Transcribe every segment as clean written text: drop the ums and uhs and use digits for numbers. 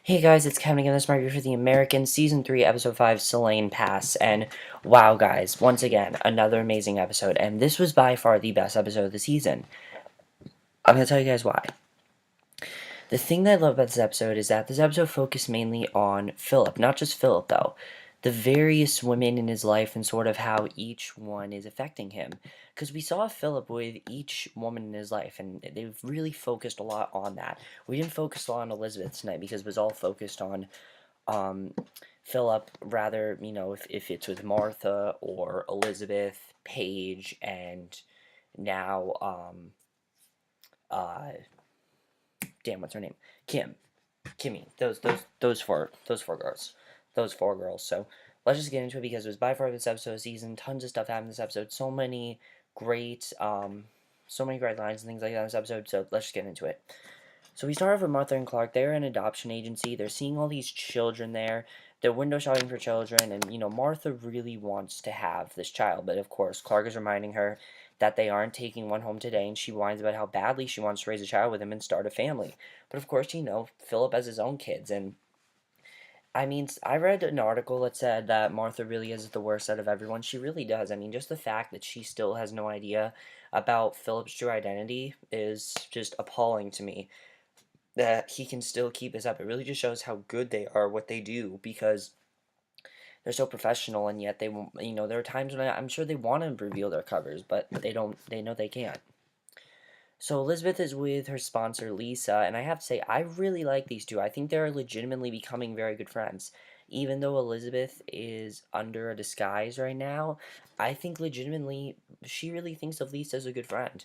Hey guys, it's Kevin again. This is my review for The American Season 3, Episode 5, Salang Pass. And wow, guys, once again, another amazing episode. And this was by far the best episode of the season. I'm going to tell you guys why. The thing that I love about this episode is that this episode focused mainly on Phillip. Not just Phillip, though. The various women in his life and sort of how each one is affecting him. Because we saw Phillip with each woman in his life, and they've really focused a lot on that. We didn't focus a lot on Elizabeth tonight because it was all focused on um, Philip, rather, if it's with Martha or Elizabeth, Paige, and now, uh, damn, what's her name? Kimmy. Those four girls. Those four girls. So let's just get into it because it was by far this episode of season. Tons of stuff happened in this episode. Great, so many great lines and things like that in this episode. So let's just get into it. So we start off with Martha and Clark. They're an adoption agency. They're seeing all these children there. They're window shopping for children, and Martha really wants to have this child, but of course Clark is reminding her that they aren't taking one home today, and she whines about how badly she wants to raise a child with him and start a family. But of course, Philip has his own kids, and I read an article that said that Martha really is the worst out of everyone. She really does. Just the fact that she still has no idea about Philip's true identity is just appalling to me that he can still keep this up. It really just shows how good they are, what they do, because they're so professional, and yet they won't. There are times when I'm sure they want to reveal their covers, but they don't. They know they can't. So Elizabeth is with her sponsor Lisa, and I have to say I really like these two. I think they're legitimately becoming very good friends. Even though Elizabeth is under a disguise right now, I think legitimately she really thinks of Lisa as a good friend.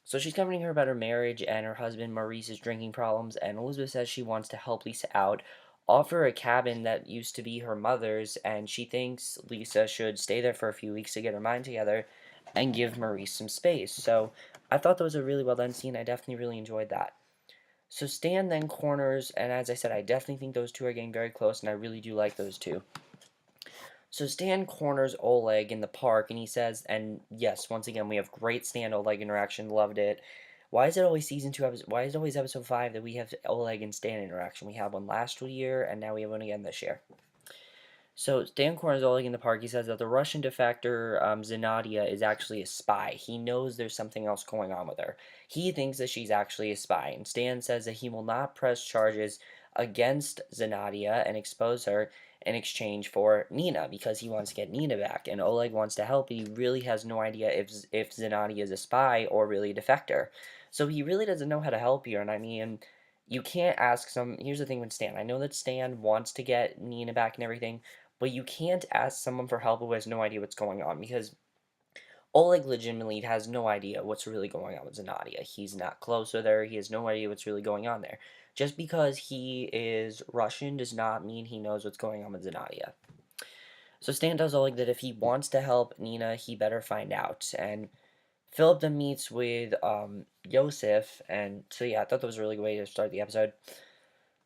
So she's comforting her about her marriage and her husband Maurice's drinking problems, and Elizabeth says she wants to help Lisa out, offer a cabin that used to be her mother's, and she thinks Lisa should stay there for a few weeks to get her mind together and give Maurice some space. So I thought that was a really well done scene. I definitely really enjoyed that. So Stan then corners, and as I said, I definitely think those two are getting very close, and I really do like those two. So Stan corners Oleg in the park, and he says, and yes, once again, we have great Stan Oleg interaction. Loved it. Why is it always season two? Why is it always episode 5 that we have Oleg and Stan interaction? We had one last year, and now we have one again this year. So Stan corners Oleg in the park. He says that the Russian defector Zynadia is actually a spy. He knows there's something else going on with her. He thinks that she's actually a spy, and Stan says that he will not press charges against Zynadia and expose her in exchange for Nina because he wants to get Nina back. And Oleg wants to help, but he really has no idea if Zynadia is a spy or really a defector. So he really doesn't know how to help here. And you can't ask some. Here's the thing with Stan. I know that Stan wants to get Nina back and everything, but you can't ask someone for help who has no idea what's going on because Oleg legitimately has no idea what's really going on with Zynadia. He's not close with her. He has no idea what's really going on there. Just because he is Russian does not mean he knows what's going on with Zynadia. So Stan tells Oleg that if he wants to help Nina, he better find out. And Philip then meets with Yosef, and so yeah, I thought that was a really good way to start the episode.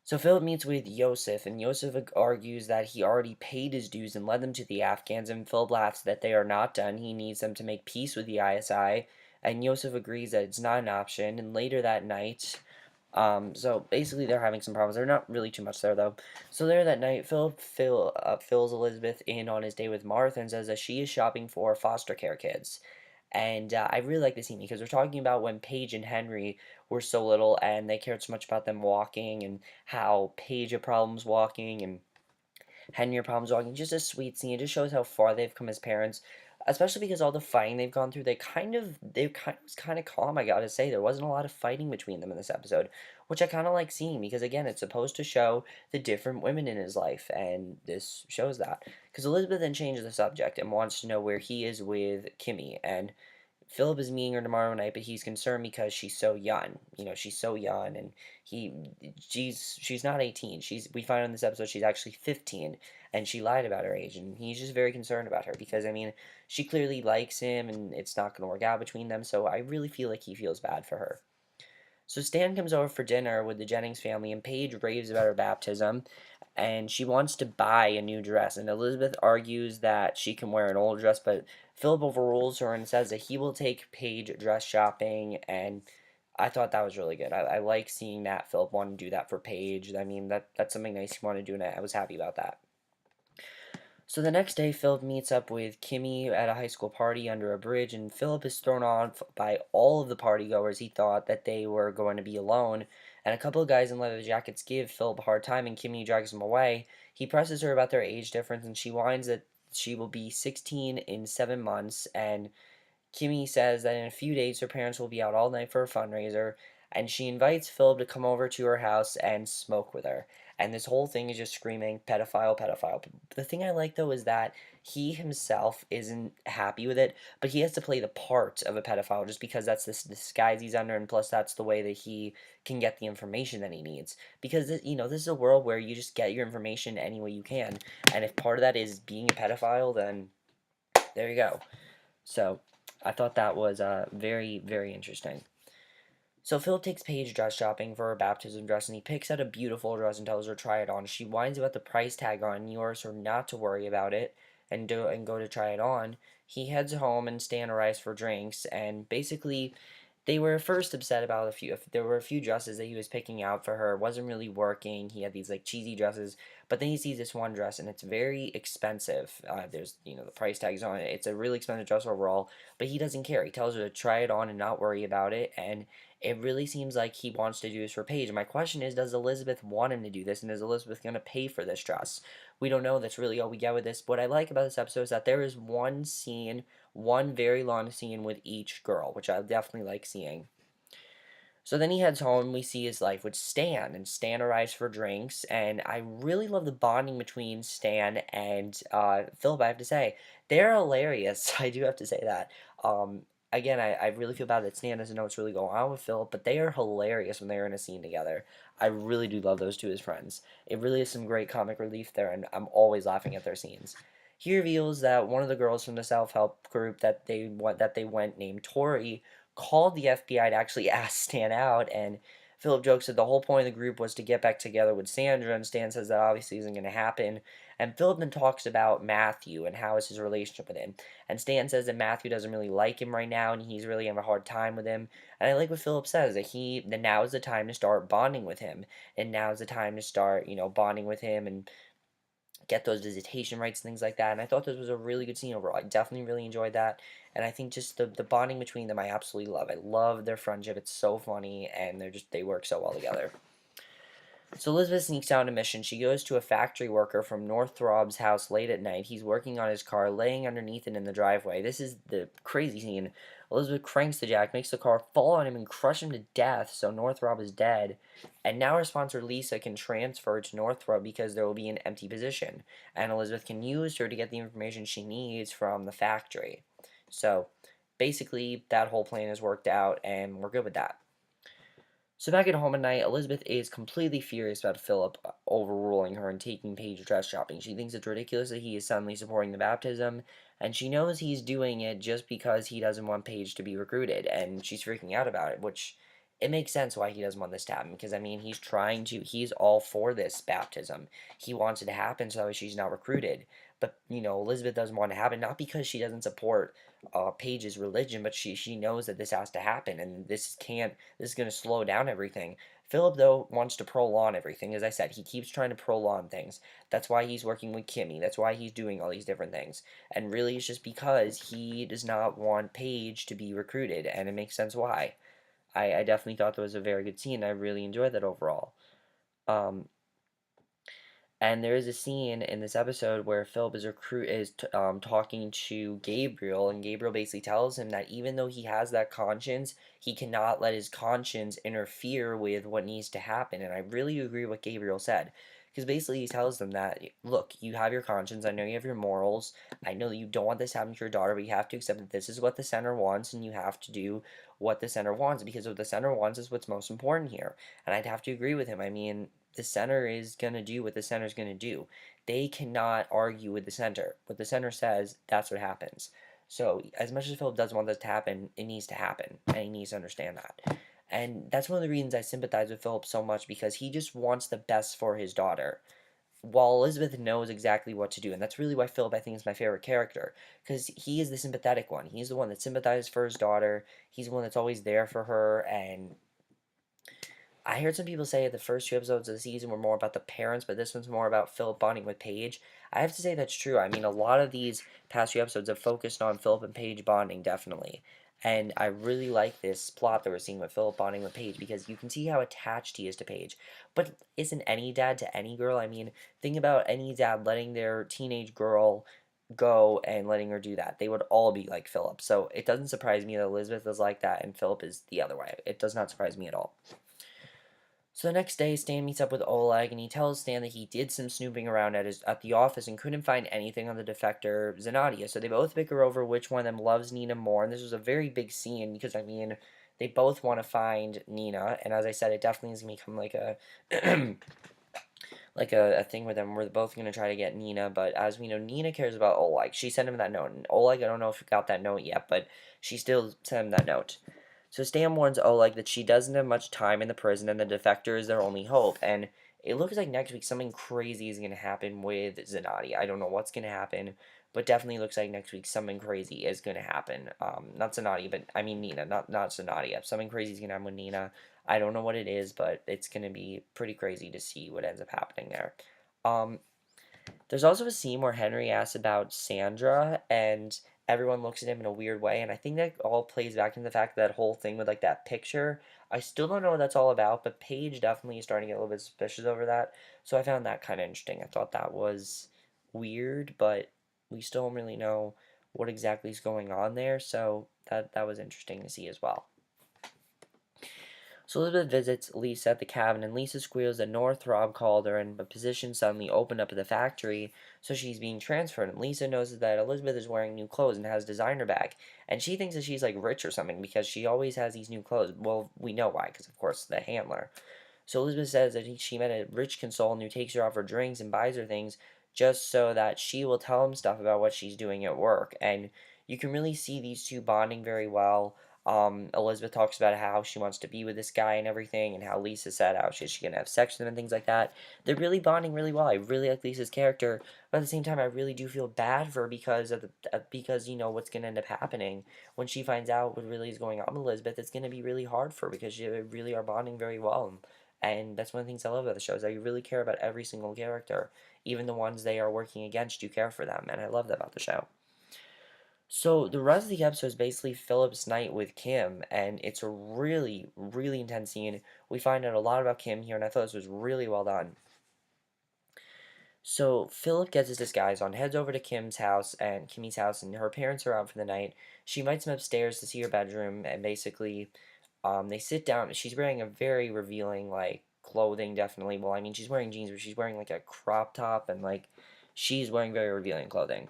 So Philip meets with Yosef, and Yosef argues that he already paid his dues and led them to the Afghans, and Philip laughs that they are not done. He needs them to make peace with the ISI, and Yosef agrees that it's not an option, and later that night, so basically they're having some problems. They're not really too much there, though. So later that night, Philip fills Elizabeth in on his day with Martha and says that she is shopping for foster care kids. And I really like this scene because we're talking about when Paige and Henry were so little and they cared so much about them walking and how Paige had problems walking and Henry had problems walking. Just a sweet scene. It just shows how far they've come as parents, especially because all the fighting they've gone through. They was kind of calm. I gotta say, there wasn't a lot of fighting between them in this episode, which I kind of like seeing because again, it's supposed to show the different women in his life, and this shows that. Because Elizabeth then changes the subject and wants to know where he is with Kimmy, and Philip is meeting her tomorrow night, but he's concerned because she's so young. She's so young, and he, she's not 18. We find out in this episode she's actually 15, and she lied about her age, and he's just very concerned about her because she clearly likes him, and it's not going to work out between them. So I really feel like he feels bad for her. So Stan comes over for dinner with the Jennings family, and Paige raves about her baptism, and she wants to buy a new dress. And Elizabeth argues that she can wear an old dress, but Philip overrules her and says that he will take Paige dress shopping, and I thought that was really good. I like seeing that Philip want to do that for Paige. I mean, that's something nice he wanted to do, and I was happy about that. So the next day, Philip meets up with Kimmy at a high school party under a bridge, and Philip is thrown off by all of the party goers. He thought that they were going to be alone, and a couple of guys in leather jackets give Philip a hard time, and Kimmy drags him away. He presses her about their age difference, and she whines that she will be 16 in 7 months, and Kimmy says that in a few days her parents will be out all night for a fundraiser, and she invites Philip to come over to her house and smoke with her. And this whole thing is just screaming pedophile, pedophile. The thing I like though is that he himself isn't happy with it, but he has to play the part of a pedophile just because that's this disguise he's under, and plus that's the way that he can get the information that he needs. Because this is a world where you just get your information any way you can, and if part of that is being a pedophile, then there you go. So I thought that was very, very interesting. So Philip takes Paige dress shopping for her baptism dress, and he picks out a beautiful dress and tells her to try it on. She whines about the price tag on, he orders her not to worry about it and go to try it on. He heads home and Stan arrives for drinks, and basically they were first upset about a few. If there were a few dresses that he was picking out for her, it wasn't really working. He had these like cheesy dresses, but then he sees this one dress and it's very expensive. There's the price tags on it. It's a really expensive dress overall, but he doesn't care. He tells her to try it on and not worry about it, and it really seems like he wants to do this for Paige. My question is, does Elizabeth want him to do this, and is Elizabeth going to pay for this dress? We don't know. That's really all we get with this. What I like about this episode is that there is one scene, one very long scene with each girl, which I definitely like seeing. So then he heads home, and we see his life with Stan, and Stan arrives for drinks, and I really love the bonding between Stan and Philip, I have to say. They're hilarious, I do have to say that. Again, I really feel bad that Stan doesn't know what's really going on with Philip, but they are hilarious when they're in a scene together. I really do love those two as friends. It really is some great comic relief there, and I'm always laughing at their scenes. He reveals that one of the girls from the self-help group that they went named Tori called the FBI to actually ask Stan out, and Philip jokes that the whole point of the group was to get back together with Sandra, and Stan says that obviously isn't going to happen. And Philip then talks about Matthew and how is his relationship with him. And Stan says that Matthew doesn't really like him right now, and he's really having a hard time with him. And I like what Philip says, that now is the time to start bonding with him, and now is the time to start, bonding with him and get those visitation rights and things like that. And I thought this was a really good scene overall. I definitely really enjoyed that. And I think just the bonding between them I absolutely love. I love their friendship. It's so funny, and they work so well together. So Elizabeth sneaks out on a mission. She goes to a factory worker from Northrop's house late at night. He's working on his car, laying underneath it in the driveway. This is the crazy scene. Elizabeth cranks the jack, makes the car fall on him and crush him to death, so Northrop is dead. And now her sponsor Lisa can transfer to Northrop because there will be an empty position. And Elizabeth can use her to get the information she needs from the factory. So basically, that whole plan is worked out, and we're good with that. So back at home at night, Elizabeth is completely furious about Philip overruling her and taking Paige dress shopping. She thinks it's ridiculous that he is suddenly supporting the baptism, and she knows he's doing it just because he doesn't want Paige to be recruited, and she's freaking out about it, which it makes sense why he doesn't want this to happen, because, I mean, he's all for this baptism. He wants it to happen so that she's not recruited. But, Elizabeth doesn't want it to happen, not because she doesn't support Paige's religion, but she knows that this has to happen, and this is going to slow down everything. Philip, though, wants to prolong everything. As I said, he keeps trying to prolong things. That's why he's working with Kimmy. That's why he's doing all these different things. And really, it's just because he does not want Paige to be recruited, and it makes sense why. I definitely thought that was a very good scene. I really enjoyed that overall. Um, and there is a scene in this episode where Philip is talking to Gabriel, and Gabriel basically tells him that even though he has that conscience, he cannot let his conscience interfere with what needs to happen. And I really agree with what Gabriel said. Because basically he tells them that, look, you have your conscience, I know you have your morals, I know that you don't want this happening to your daughter, but you have to accept that this is what the center wants, and you have to do what the center wants, because what the center wants is what's most important here. And I'd have to agree with him. I mean, the center is going to do what the center is going to do. They cannot argue with the center. What the center says, that's what happens. So, as much as Philip doesn't want this to happen, it needs to happen, and he needs to understand that. And that's one of the reasons I sympathize with Philip so much, because he just wants the best for his daughter, while Elizabeth knows exactly what to do. And that's really why Philip, I think, is my favorite character, because he is the sympathetic one. He's the one that sympathizes for his daughter. He's the one that's always there for her, and I heard some people say the first two episodes of the season were more about the parents, but this one's more about Philip bonding with Paige. I have to say that's true. I mean, a lot of these past few episodes have focused on Philip and Paige bonding, definitely. And I really like this plot that we're seeing with Philip bonding with Paige because you can see how attached he is to Paige. But isn't any dad to any girl? I mean, think about any dad letting their teenage girl go and letting her do that. They would all be like Philip. So it doesn't surprise me that Elizabeth is like that and Philip is the other way. It does not surprise me at all. So the next day, Stan meets up with Oleg, and he tells Stan that he did some snooping around at the office and couldn't find anything on the defector Zynadia. So they both bicker over which one of them loves Nina more, and this was a very big scene because I mean, they both want to find Nina, and as I said, it definitely is gonna become like a like a thing with them. We're both gonna try to get Nina, but as we know, Nina cares about Oleg. She sent him that note, and Oleg, I don't know if he got that note yet, but she still sent him that note. So Stan warns Oleg that she doesn't have much time in the prison and the defector is their only hope. And it looks like next week something crazy is going to happen with Zynadia. I don't know what's going to happen, but definitely looks like next week something crazy is going to happen. Not Zynadia, but I mean Nina, not Zynadia. Something crazy is going to happen with Nina. I don't know what it is, but it's going to be pretty crazy to see what ends up happening there. Um, there's also a scene where Henry asks about Sandra, and everyone looks at him in a weird way, and I think that all plays back into the fact that whole thing with like that picture. I still don't know what that's all about, but Paige definitely is starting to get a little bit suspicious over that. So I found that kind of interesting. I thought that was weird, but we still don't really know what exactly is going on there. So that was interesting to see as well. So Elizabeth visits Lisa at the cabin, and Lisa squeals that Northrop called her, and a position suddenly opened up at the factory, so she's being transferred. And Lisa knows that Elizabeth is wearing new clothes and has designer bag, and she thinks that she's like rich or something because she always has these new clothes. Well, we know why, because of course the handler. So Elizabeth says that she met a rich consultant who takes her out for drinks and buys her things just so that she will tell him stuff about what she's doing at work. And you can really see these two bonding very well. Elizabeth talks about how she wants to be with this guy and everything, and how Lisa said how she's gonna have sex with him and things like that. They're really bonding really well. I really like Lisa's character, but at the same time, I really do feel bad for her because of because you know what's gonna end up happening when she finds out what really is going on with Elizabeth. It's gonna be really hard for her because they really are bonding very well. And that's one of the things I love about the show is that you really care about every single character, even the ones they are working against. You care for them, and I love that about the show. So the rest of the episode is basically Philip's night with Kim, and it's a really, really intense scene. We find out a lot about Kim here, and I thought this was really well done. So Philip gets his disguise on, heads over to Kim's house and Kimmy's house, and her parents are out for the night. She invites him upstairs to see her bedroom, and basically, they sit down. She's wearing a very revealing like clothing, definitely. Well, I mean, she's wearing jeans, but she's wearing like a crop top, and like she's wearing very revealing clothing.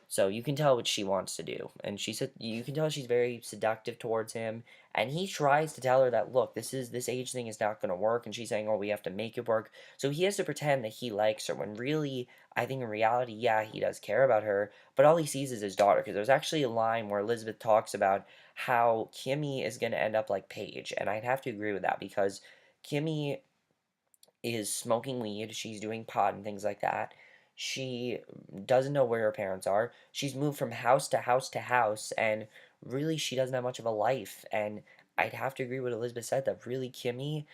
So you can tell what she wants to do. And she said you can tell she's very seductive towards him. And he tries to tell her that look, this age thing is not gonna work, and she's saying, oh, we have to make it work. So he has to pretend that he likes her when really I think in reality, yeah, he does care about her, but all he sees is his daughter. Because there's actually a line where Elizabeth talks about how Kimmy is gonna end up like Paige, and I'd have to agree with that because Kimmy is smoking weed, she's doing pot and things like that. She doesn't know where her parents are. She's moved from house to house to house, and really she doesn't have much of a life. And I'd have to agree with Elizabeth said that really Kimmy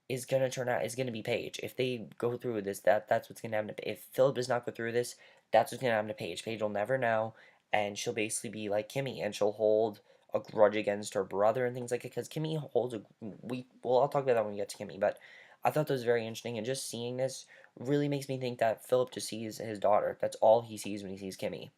is gonna turn out is gonna be Paige. If they go through with this, that's what's gonna happen. If Philip does not go through this, that's what's gonna happen to Paige. Paige will never know, and she'll basically be like Kimmy, and she'll hold a grudge against her brother and things like that. Because Kimmy holds a I'll talk about that when we get to Kimmy, but I thought that was very interesting, and just seeing this really makes me think that Philip just sees his daughter. That's all he sees when he sees Kimmy.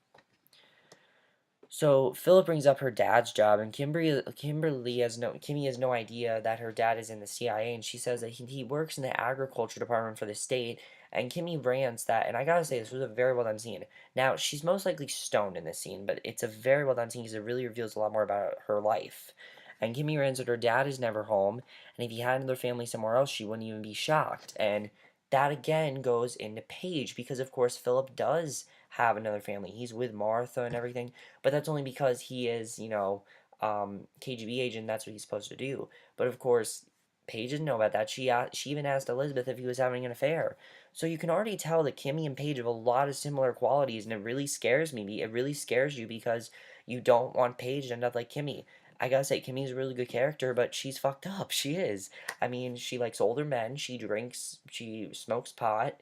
So Philip brings up her dad's job, and Kimmy has no idea that her dad is in the CIA, and she says that he works in the agriculture department for the state. And Kimmy rants that, and I gotta say this was a very well done scene. Now she's most likely stoned in this scene, but it's a very well done scene because it really reveals a lot more about her life. And Kimmy rants that her dad is never home, and if he had another family somewhere else, she wouldn't even be shocked. And that again goes into Paige because of course Philip does have another family. He's with Martha and everything, but that's only because he is, KGB agent. That's what he's supposed to do. But of course, Paige didn't know about that. She even asked Elizabeth if he was having an affair. So you can already tell that Kimmy and Paige have a lot of similar qualities, and it really scares me. It really scares you because you don't want Paige to end up like Kimmy. I gotta say, Kimmy's a really good character, but she's fucked up. She is. I mean, she likes older men, she drinks, she smokes pot,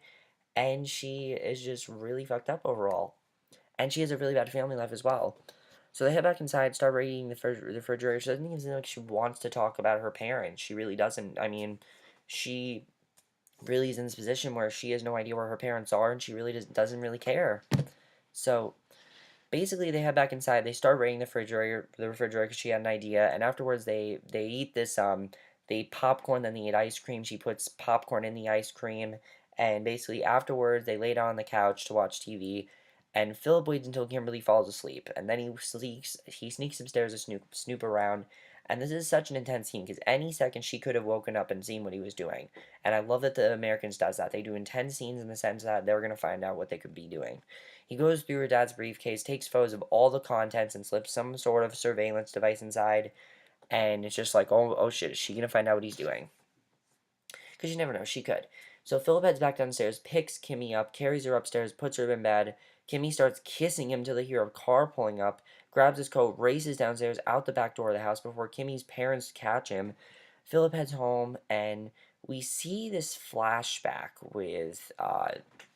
and she is just really fucked up overall. And she has a really bad family life as well. So they head back inside, start raiding the refrigerator. She doesn't even seem like she wants to talk about her parents. She really doesn't. I mean, she really is in this position where she has no idea where her parents are, and she really doesn't really care. So basically, they head back inside. They start raiding the refrigerator because she had an idea, and afterwards they eat this they eat popcorn, then they eat ice cream. She puts popcorn in the ice cream, and basically afterwards they lay down on the couch to watch TV. And Philip waits until Kimberly falls asleep, and then he sneaks upstairs to snoop around. And this is such an intense scene because any second she could have woken up and seen what he was doing. And I love that the Americans does that. They do intense scenes in the sense that they're gonna find out what they could be doing. He goes through her dad's briefcase, takes photos of all the contents, and slips some sort of surveillance device inside. And it's just like, oh shit, is she gonna find out what he's doing? Because you never know, she could. So Philip heads back downstairs, picks Kimmy up, carries her upstairs, puts her in bed. Kimmy starts kissing him till they hear a car pulling up, grabs his coat, races downstairs out the back door of the house before Kimmy's parents catch him. Philip heads home, and we see this flashback with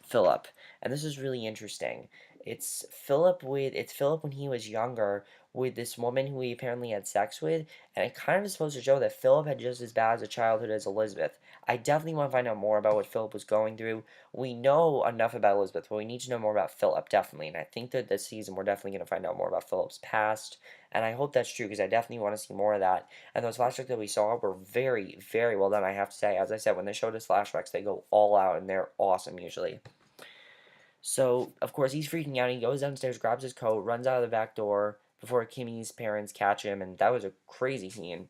Philip, and this is really interesting. It's Philip when he was younger with this woman who he apparently had sex with, and it kind of is supposed to show that Philip had just as bad as a childhood as Elizabeth. I definitely want to find out more about what Philip was going through. We know enough about Elizabeth, but we need to know more about Philip, definitely. And I think that this season we're definitely going to find out more about Philip's past. And I hope that's true because I definitely want to see more of that. And those flashbacks that we saw were very, very well done, I have to say. As I said, when they showed us flashbacks, they go all out and they're awesome usually. So, of course, he's freaking out. He goes downstairs, grabs his coat, runs out of the back door before Kimmy's parents catch him. And that was a crazy scene.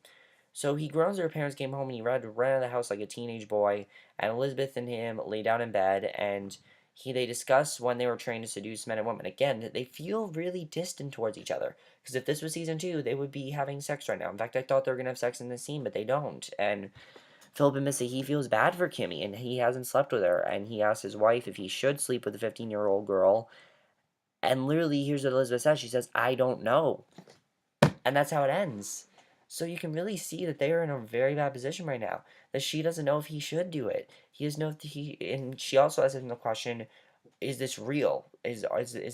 So he groans that her parents came home and he ran out of the house like a teenage boy. And Elizabeth and him lay down in bed and they discuss when they were trained to seduce men and women. Again, they feel really distant towards each other. Because if this was season 2, they would be having sex right now. In fact, I thought they were going to have sex in this scene, but they don't. And Philip admits that he feels bad for Kimmy and he hasn't slept with her. And he asks his wife if he should sleep with a 15-year-old girl. And literally, here's what Elizabeth says. She says, I don't know. And that's how it ends. So you can really see that they are in a very bad position right now. That she doesn't know if he should do it. He has no and she also asks him the question, is this real? Is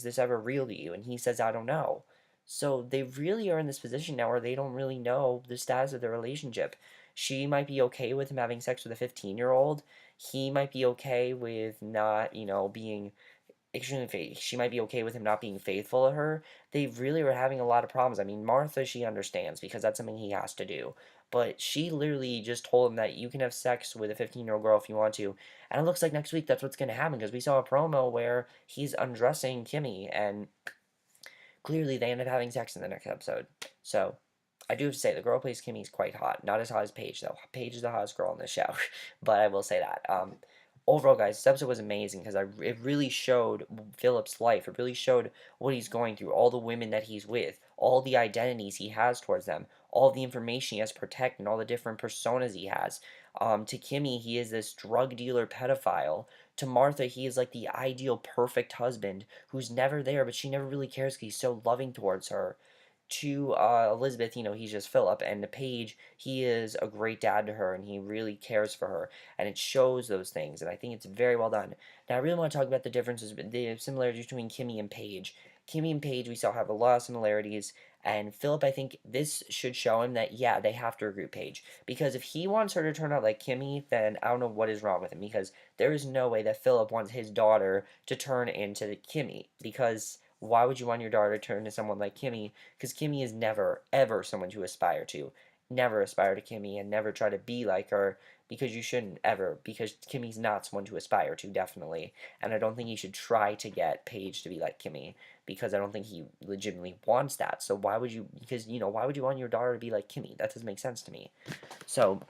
this ever real to you? And he says, I don't know. So they really are in this position now where they don't really know the status of their relationship. She might be okay with him having sex with a 15-year-old. He might be okay with not, being extremely she might be okay with him not being faithful to her. They really were having a lot of problems. I mean, Martha, she understands because that's something he has to do. But she literally just told him that you can have sex with a 15-year-old girl if you want to. And it looks like next week that's what's going to happen because we saw a promo where he's undressing Kimmy and clearly they end up having sex in the next episode. So, I do have to say, the girl who plays Kimmy is quite hot. Not as hot as Paige, though. Paige is the hottest girl in this show. But I will say that. Overall, guys, this episode was amazing because it really showed Philip's life. It really showed what he's going through, all the women that he's with, all the identities he has towards them, all the information he has to protect, and all the different personas he has. To Kimmy, he is this drug dealer pedophile. To Martha, he is like the ideal perfect husband who's never there, but she never really cares because he's so loving towards her. To Elizabeth, he's just Philip, and to Paige, he is a great dad to her, and he really cares for her, and it shows those things, and I think it's very well done. Now, I really want to talk about the differences, the similarities between Kimmy and Paige. Kimmy and Paige, we still have a lot of similarities, and Philip, I think this should show him that, yeah, they have to recruit Paige, because if he wants her to turn out like Kimmy, then I don't know what is wrong with him, because there is no way that Philip wants his daughter to turn into Kimmy, because why would you want your daughter to turn into someone like Kimmy? Because Kimmy is never, ever someone to aspire to. Never aspire to Kimmy and never try to be like her because you shouldn't ever. Because Kimmy's not someone to aspire to, definitely. And I don't think he should try to get Paige to be like Kimmy because I don't think he legitimately wants that. So why would you, because, why would you want your daughter to be like Kimmy? That doesn't make sense to me. So,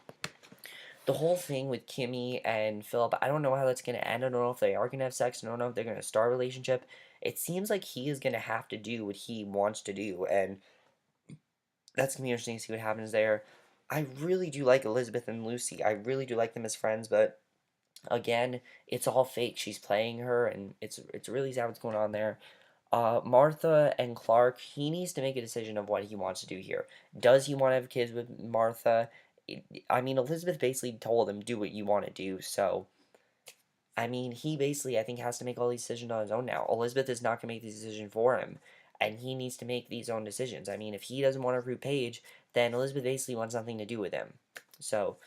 the whole thing with Kimmy and Philip, I don't know how that's going to end. I don't know if they are going to have sex. I don't know if they're going to start a relationship. It seems like he is going to have to do what he wants to do, and that's going to be interesting to see what happens there. I really do like Elizabeth and Lucy. I really do like them as friends, but again, it's all fake. She's playing her, and it's really sad what's going on there. Martha and Clark, he needs to make a decision of what he wants to do here. Does he want to have kids with Martha? I mean, Elizabeth basically told him, do what you want to do, so, I mean, he basically, I think, has to make all these decisions on his own now. Elizabeth is not going to make these decisions for him, and he needs to make these own decisions. I mean, if he doesn't want to recruit Paige, then Elizabeth basically wants nothing to do with him. So,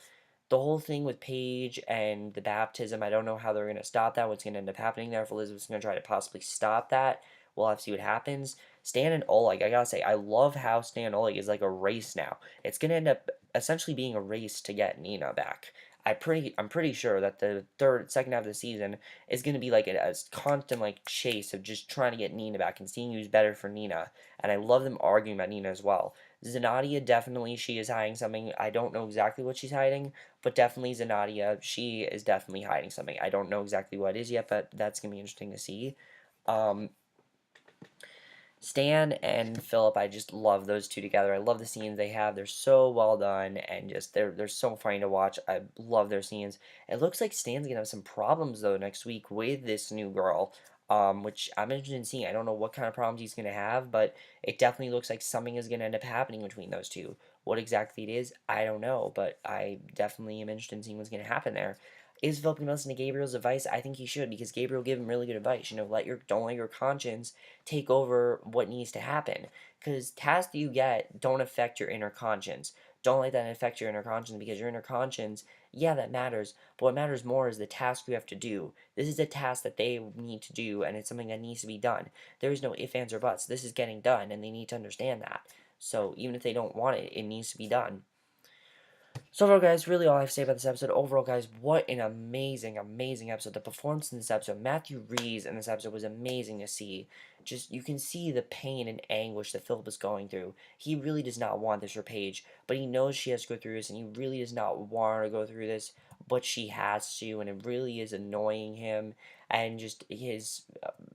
the whole thing with Paige and the baptism, I don't know how they're going to stop that, what's going to end up happening there, if Elizabeth's going to try to possibly stop that. We'll have to see what happens. Stan and Oleg, I gotta say, I love how Stan and Oleg is like a race now. It's going to end up essentially being a race to get Nina back. I'm pretty sure that the second half of the season is going to be like a constant like chase of just trying to get Nina back and seeing who's better for Nina. And I love them arguing about Nina as well. Zynadia, definitely she is hiding something. I don't know exactly what she's hiding, but definitely Zynadia, she is definitely hiding something. I don't know exactly what it is yet, but that's going to be interesting to see. Um, Stan and Phillip, I just love those two together. I love the scenes they have. They're so well done and just they're so funny to watch. I love their scenes. It looks like Stan's gonna have some problems though next week with this new girl. Which I'm interested in seeing. I don't know what kind of problems he's gonna have, but it definitely looks like something is gonna end up happening between those two. What exactly it is, I don't know, but I definitely am interested in seeing what's gonna happen there. Is Philip gonna listen to Gabriel's advice? I think he should because Gabriel gave him really good advice. You know, don't let your conscience take over what needs to happen. Because tasks that you get don't affect your inner conscience. Don't let that affect your inner conscience because your inner conscience, yeah, that matters. But what matters more is the task you have to do. This is a task that they need to do, and it's something that needs to be done. There is no ifs, ands, or buts. This is getting done, and they need to understand that. So even if they don't want it, it needs to be done. So overall, guys, really all I have to say about this episode. Overall, guys, what an amazing, amazing episode. The performance in this episode, Matthew Reeves in this episode was amazing to see. Just, you can see the pain and anguish that Philip is going through. He really does not want this for Paige, but he knows she has to go through this, and he really does not want her to go through this, but she has to, and it really is annoying him. And just his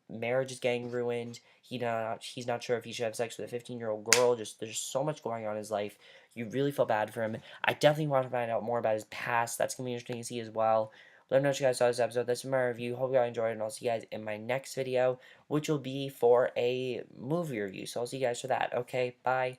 marriage is getting ruined. He's not sure if he should have sex with a 15-year-old girl. Just there's so much going on in his life. You really feel bad for him. I definitely want to find out more about his past. That's gonna be interesting to see as well. Let me know what you guys saw this episode. That's my review. Hope you guys enjoyed it, and I'll see you guys in my next video, which will be for a movie review. So I'll see you guys for that. Okay, bye.